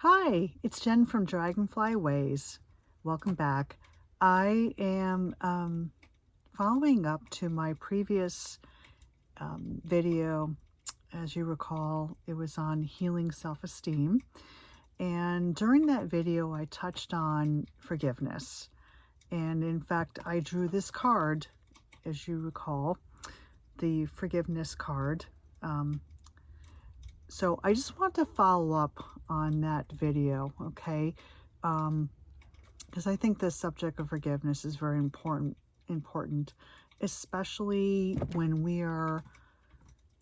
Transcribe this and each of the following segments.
Hi, it's Jen from Dragonfly Ways. Welcome back. I am following up to my previous video. As you recall, it was on healing self-esteem. And during that video, I touched on forgiveness. And in fact, I drew this card, as you recall, the forgiveness card. Um, so I just want to follow up on that video, okay? Because I think the subject of forgiveness is very important, especially when we are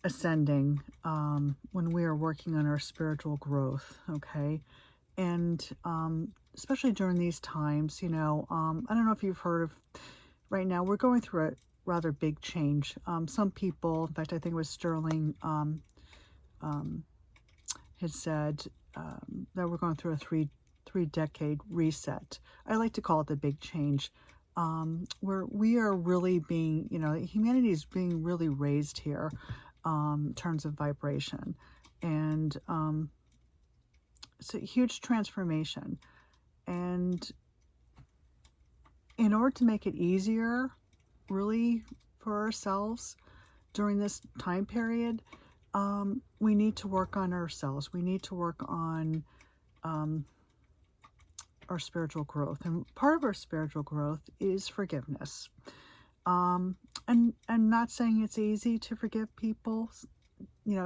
ascending, when we are working on our spiritual growth, okay? And especially during these times, I don't know if you've heard of, right now we're going through a rather big change. Some people, in fact, I think it was Sterling, had said that we're going through a three-decade reset. I like to call it the big change, where we are really being, humanity is being really raised here in terms of vibration. And it's a huge transformation. And in order to make it easier, really, for ourselves during this time period, we need to work on ourselves. We need to work on our spiritual growth, and part of our spiritual growth is forgiveness. And not saying it's easy to forgive people.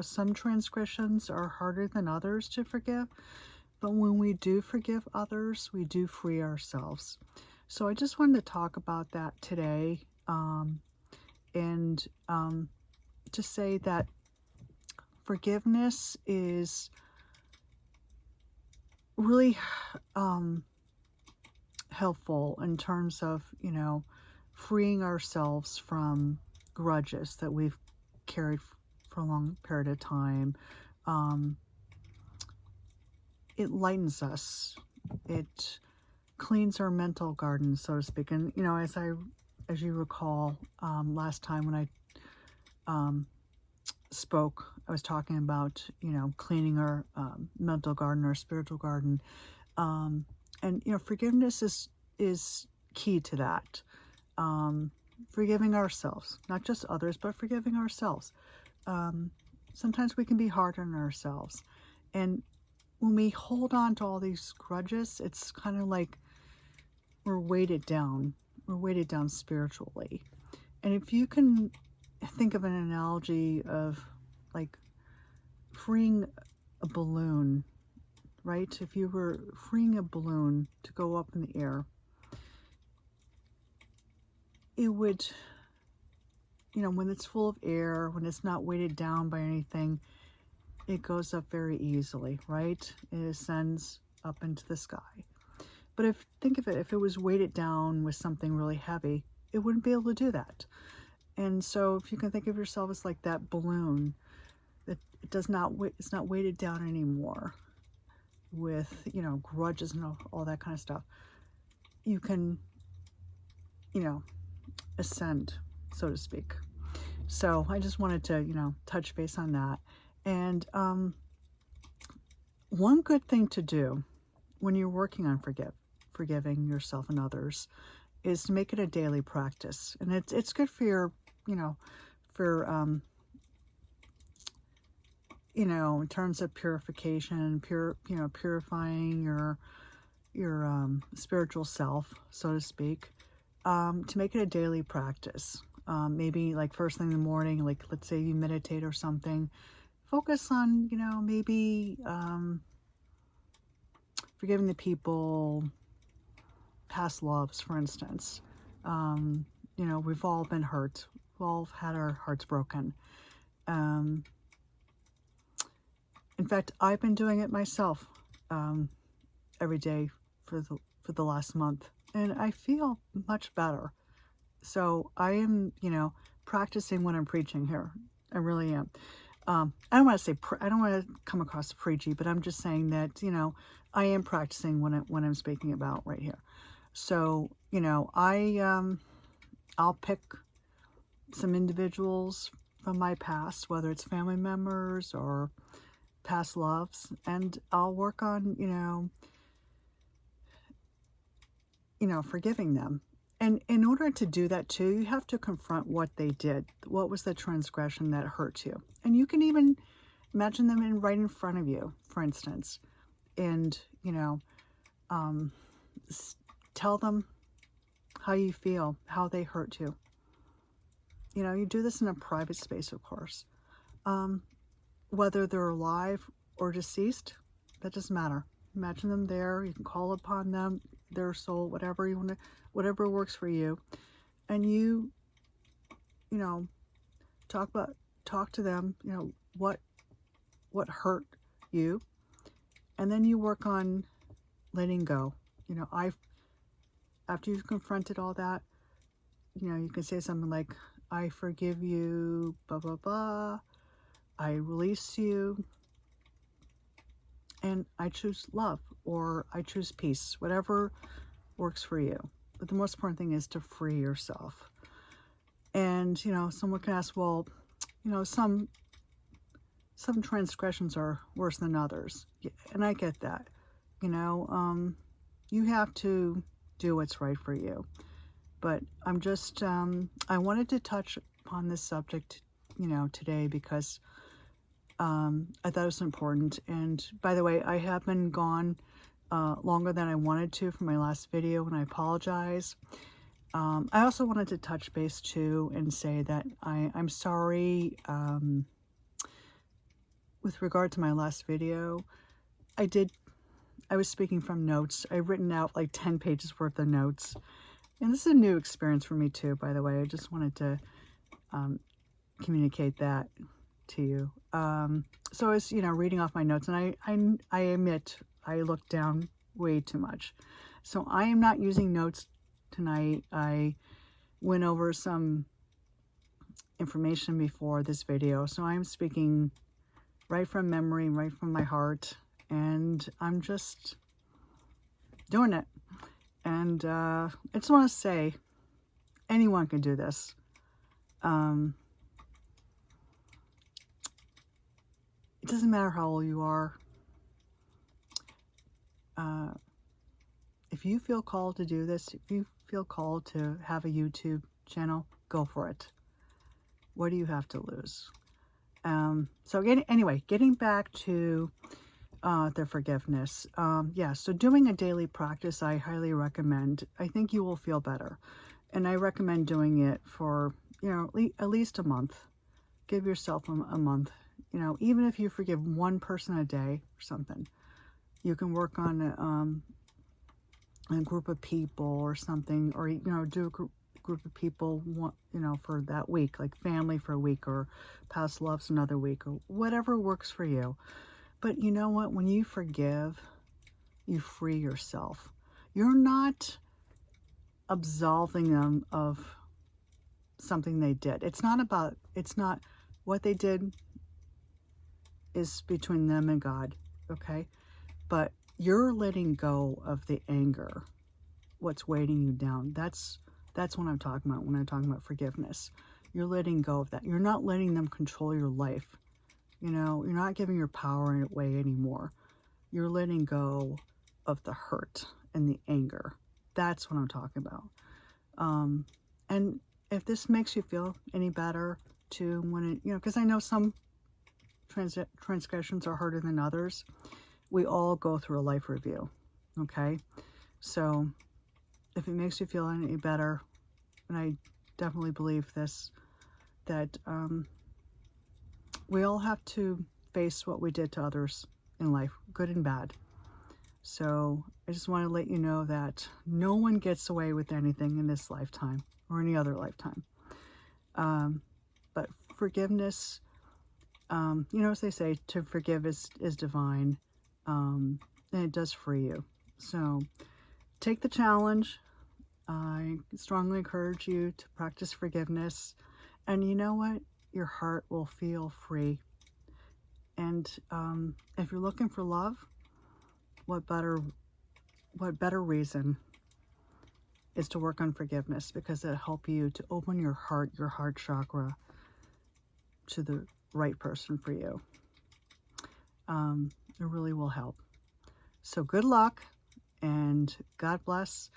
Some transgressions are harder than others to forgive, but when we do forgive others, we do free ourselves. So I just wanted to talk about that today, and to say that forgiveness is really helpful in terms of, freeing ourselves from grudges that we've carried for a long period of time. It lightens us. It cleans our mental garden, so to speak. And, as you recall, last time when I spoke, I was talking about, cleaning our mental garden, our spiritual garden. And, forgiveness is key to that. Forgiving ourselves, not just others, but forgiving ourselves. Sometimes we can be hard on ourselves. And when we hold on to all these grudges, it's kind of like we're weighted down. We're weighted down spiritually. And if you can think of an analogy of like freeing a balloon, right? If you were freeing a balloon to go up in the air, it would, when it's full of air, when it's not weighted down by anything, it goes up very easily, right? It ascends up into the sky. But think of it, if it was weighted down with something really heavy, it wouldn't be able to do that. And so if you can think of yourself as like that balloon, that it's not weighted down anymore with, grudges and all that kind of stuff. You can, ascend, so to speak. So I just wanted to, touch base on that. And one good thing to do when you're working on forgiving yourself and others is to make it a daily practice. And it's good for your, for, in terms of purification, purifying your spiritual self, so to speak, to make it a daily practice. Maybe like first thing in the morning, like let's say you meditate or something, focus on, maybe forgiving the people, past loves, for instance. We've all been hurt. We've all had our hearts broken. In fact, I've been doing it myself every day for the last month, and I feel much better. So I am, practicing what I'm preaching here. I really am. I don't want to say, I don't want to come across preachy, but I'm just saying that, I am practicing what I'm speaking about right here. So, I'll pick some individuals from my past, whether it's family members or past loves, and I'll work on, forgiving them. And in order to do that too, you have to confront what they did. What was the transgression that hurt you? And you can even imagine them right in front of you, for instance, and, um, tell them how you feel, how they hurt you. You do this in a private space, of course. Whether they're alive or deceased, that doesn't matter. Imagine them there. You can call upon them, their soul, whatever you want to, whatever works for you. And you talk to them, what hurt you. And then you work on letting go. After you've confronted all that, you can say something like, I forgive you, blah, blah, blah. I release you, and I choose love, or I choose peace, whatever works for you. But the most important thing is to free yourself. And, someone can ask, well, some transgressions are worse than others. And I get that. You have to do what's right for you. But I'm just, I wanted to touch upon this subject, today because I thought it was important. And by the way, I have been gone longer than I wanted to for my last video, and I apologize. I also wanted to touch base too and say that I'm sorry with regard to my last video. I was speaking from notes. I've written out like 10 pages worth of notes. And this is a new experience for me too, by the way. I just wanted to communicate that to you. So I was, reading off my notes, and I admit I looked down way too much. So I am not using notes tonight. I went over some information before this video, so I'm speaking right from memory, right from my heart, and I'm just doing it. And I just want to say, anyone can do this. It doesn't matter how old you are. If you feel called to do this, if you feel called to have a YouTube channel, go for it. What do you have to lose? Anyway, getting back to the forgiveness. So doing a daily practice, I highly recommend. I think you will feel better. And I recommend doing it for, at least a month. Give yourself a month. Even if you forgive one person a day or something, you can work on a group of people or something, or, do a group of people, for that week, like family for a week, or past loves another week, or whatever works for you. But you know what? When you forgive, you free yourself. You're not absolving them of something they did. It's not what they did is between them and God, okay? But you're letting go of the anger, what's weighting you down. That's what I'm talking about when I'm talking about forgiveness. You're letting go of that. You're not letting them control your life. You're not giving your power away anymore. You're letting go of the hurt and the anger. That's what I'm talking about. And if this makes you feel any better too, because I know some transgressions are harder than others. We all go through a life review, okay? So if it makes you feel any better, and I definitely believe this, that we all have to face what we did to others in life, good and bad. So I just want to let you know that no one gets away with anything in this lifetime or any other lifetime. But forgiveness, as they say, to forgive is divine, and it does free you. So take the challenge. I strongly encourage you to practice forgiveness. And you know what? Your heart will feel free. And if you're looking for love, what better reason is to work on forgiveness, because it'll help you to open your heart chakra, to the right person for you. It really will help. So good luck and God bless,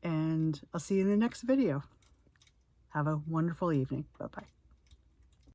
and I'll see you in the next video. Have a wonderful evening. Bye-bye.